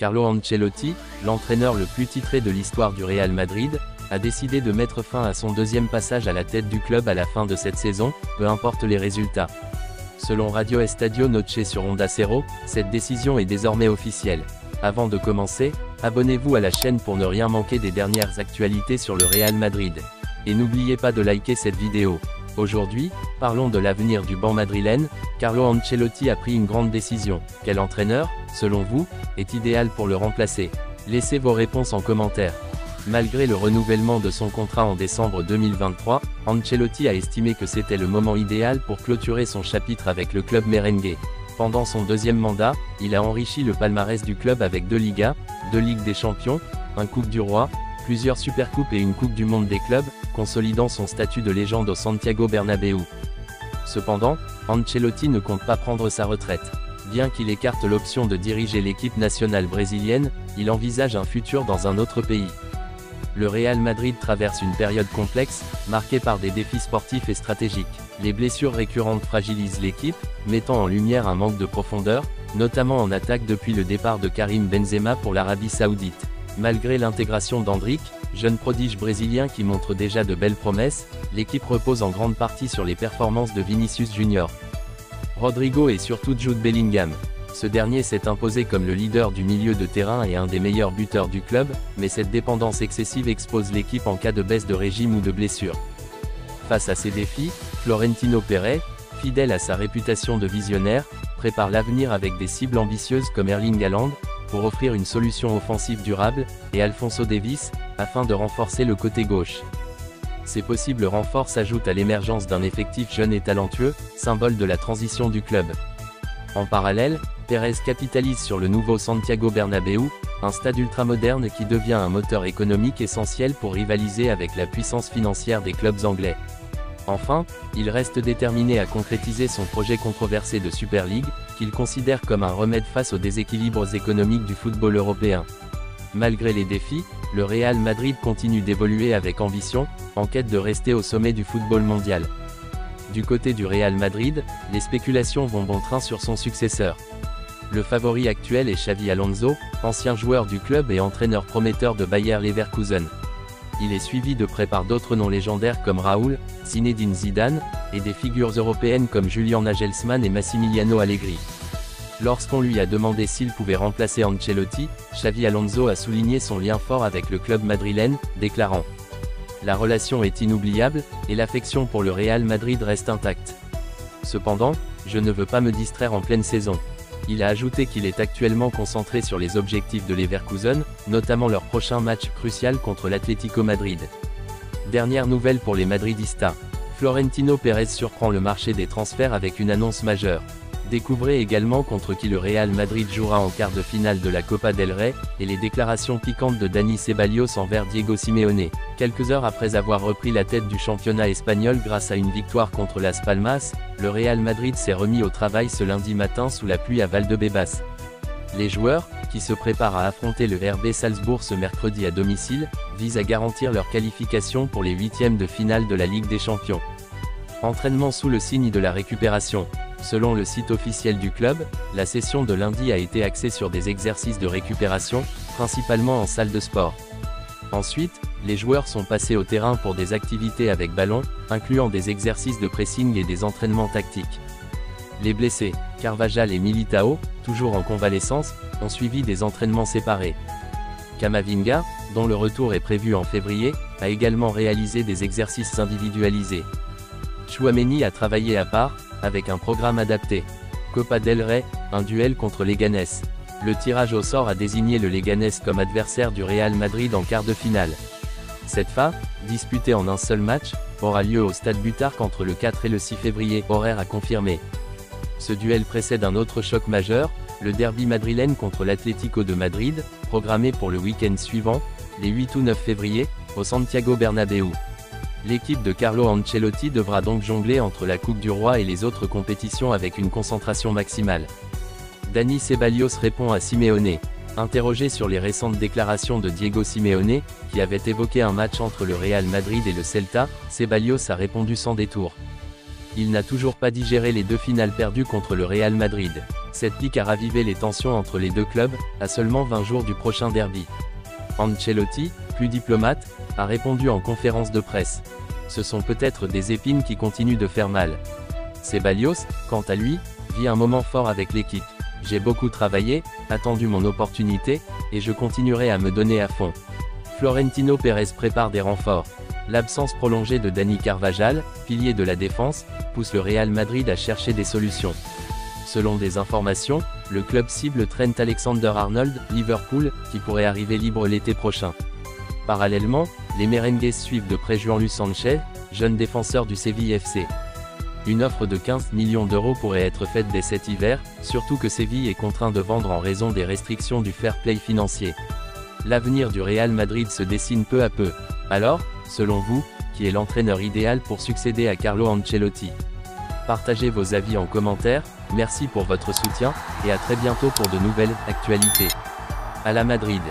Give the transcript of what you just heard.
Carlo Ancelotti, l'entraîneur le plus titré de l'histoire du Real Madrid, a décidé de mettre fin à son deuxième passage à la tête du club à la fin de cette saison, peu importe les résultats. Selon Radio Estadio Noche sur Onda Cero, cette décision est désormais officielle. Avant de commencer, abonnez-vous à la chaîne pour ne rien manquer des dernières actualités sur le Real Madrid. Et n'oubliez pas de liker cette vidéo. Aujourd'hui, parlons de l'avenir du banc madrilène. Carlo Ancelotti a pris une grande décision. Quel entraîneur, selon vous, est idéal pour le remplacer? Laissez vos réponses en commentaire. Malgré le renouvellement de son contrat en décembre 2023, Ancelotti a estimé que c'était le moment idéal pour clôturer son chapitre avec le club merengue. Pendant son deuxième mandat, il a enrichi le palmarès du club avec 2 Ligas, 2 Ligues des Champions, un Coupe du Roi, plusieurs Supercoupes et une Coupe du Monde des clubs, consolidant son statut de légende au Santiago Bernabéu. Cependant, Ancelotti ne compte pas prendre sa retraite. Bien qu'il écarte l'option de diriger l'équipe nationale brésilienne, il envisage un futur dans un autre pays. Le Real Madrid traverse une période complexe, marquée par des défis sportifs et stratégiques. Les blessures récurrentes fragilisent l'équipe, mettant en lumière un manque de profondeur, notamment en attaque depuis le départ de Karim Benzema pour l'Arabie Saoudite. Malgré l'intégration d'Endrick, jeune prodige brésilien qui montre déjà de belles promesses, l'équipe repose en grande partie sur les performances de Vinicius Junior, Rodrigo et surtout Jude Bellingham. Ce dernier s'est imposé comme le leader du milieu de terrain et un des meilleurs buteurs du club, mais cette dépendance excessive expose l'équipe en cas de baisse de régime ou de blessure. Face à ces défis, Florentino Pérez, fidèle à sa réputation de visionnaire, prépare l'avenir avec des cibles ambitieuses comme Erling Haaland, pour offrir une solution offensive durable, et Alphonso Davies, afin de renforcer le côté gauche. Ces possibles renforts s'ajoutent à l'émergence d'un effectif jeune et talentueux, symbole de la transition du club. En parallèle, Pérez capitalise sur le nouveau Santiago Bernabéu, un stade ultramoderne qui devient un moteur économique essentiel pour rivaliser avec la puissance financière des clubs anglais. Enfin, il reste déterminé à concrétiser son projet controversé de Super League, qu'il considère comme un remède face aux déséquilibres économiques du football européen. Malgré les défis, le Real Madrid continue d'évoluer avec ambition, en quête de rester au sommet du football mondial. Du côté du Real Madrid, les spéculations vont bon train sur son successeur. Le favori actuel est Xavi Alonso, ancien joueur du club et entraîneur prometteur de Bayer Leverkusen. Il est suivi de près par d'autres noms légendaires comme Raúl, Zinedine Zidane, et des figures européennes comme Julian Nagelsmann et Massimiliano Allegri. Lorsqu'on lui a demandé s'il pouvait remplacer Ancelotti, Xavi Alonso a souligné son lien fort avec le club madrilène, déclarant « La relation est inoubliable, et l'affection pour le Real Madrid reste intacte. Cependant, je ne veux pas me distraire en pleine saison. » Il a ajouté qu'il est actuellement concentré sur les objectifs de Leverkusen, notamment leur prochain match crucial contre l'Atlético Madrid. Dernière nouvelle pour les Madridistas. Florentino Pérez surprend le marché des transferts avec une annonce majeure. Découvrez également contre qui le Real Madrid jouera en quart de finale de la Copa del Rey, et les déclarations piquantes de Dani Ceballos envers Diego Simeone. Quelques heures après avoir repris la tête du championnat espagnol grâce à une victoire contre Las Palmas, le Real Madrid s'est remis au travail ce lundi matin sous la pluie à Valdebebas. Les joueurs, qui se préparent à affronter le RB Salzbourg ce mercredi à domicile, visent à garantir leur qualification pour les huitièmes de finale de la Ligue des Champions. Entraînement sous le signe de la récupération. Selon le site officiel du club, la session de lundi a été axée sur des exercices de récupération, principalement en salle de sport. Ensuite, les joueurs sont passés au terrain pour des activités avec ballon, incluant des exercices de pressing et des entraînements tactiques. Les blessés, Carvajal et Militao, toujours en convalescence, ont suivi des entraînements séparés. Camavinga, dont le retour est prévu en février, a également réalisé des exercices individualisés. Tchouaméni a travaillé à part, avec un programme adapté. Copa del Rey, un duel contre Leganés. Le tirage au sort a désigné le Leganés comme adversaire du Real Madrid en quart de finale. Cette phase, disputée en un seul match, aura lieu au stade Butarque entre le 4 et le 6 février, horaire à confirmer. Ce duel précède un autre choc majeur, le derby madrilène contre l'Atlético de Madrid, programmé pour le week-end suivant, les 8 ou 9 février, au Santiago Bernabéu. L'équipe de Carlo Ancelotti devra donc jongler entre la Coupe du Roi et les autres compétitions avec une concentration maximale. Dani Ceballos répond à Simeone. Interrogé sur les récentes déclarations de Diego Simeone, qui avait évoqué un match entre le Real Madrid et le Celta, Ceballos a répondu sans détour. Il n'a toujours pas digéré les 2 finales perdues contre le Real Madrid. Cette pique a ravivé les tensions entre les deux clubs, à seulement 20 jours du prochain derby. Ancelotti, plus diplomate, a répondu en conférence de presse. Ce sont peut-être des épines qui continuent de faire mal. Ceballos, quant à lui, vit un moment fort avec l'équipe. J'ai beaucoup travaillé, attendu mon opportunité, et je continuerai à me donner à fond. Florentino Pérez prépare des renforts. L'absence prolongée de Dani Carvajal, pilier de la défense, pousse le Real Madrid à chercher des solutions. Selon des informations, le club cible Trent Alexander-Arnold, Liverpool, qui pourrait arriver libre l'été prochain. Parallèlement, les merengues suivent de près Juan Luis Sanchez, jeune défenseur du Séville FC. Une offre de 15 millions d'euros pourrait être faite dès cet hiver, surtout que Séville est contraint de vendre en raison des restrictions du fair play financier. L'avenir du Real Madrid se dessine peu à peu. Alors, selon vous, qui est l'entraîneur idéal pour succéder à Carlo Ancelotti? Partagez vos avis en commentaire, merci pour votre soutien, et à très bientôt pour de nouvelles actualités. À la Madrid.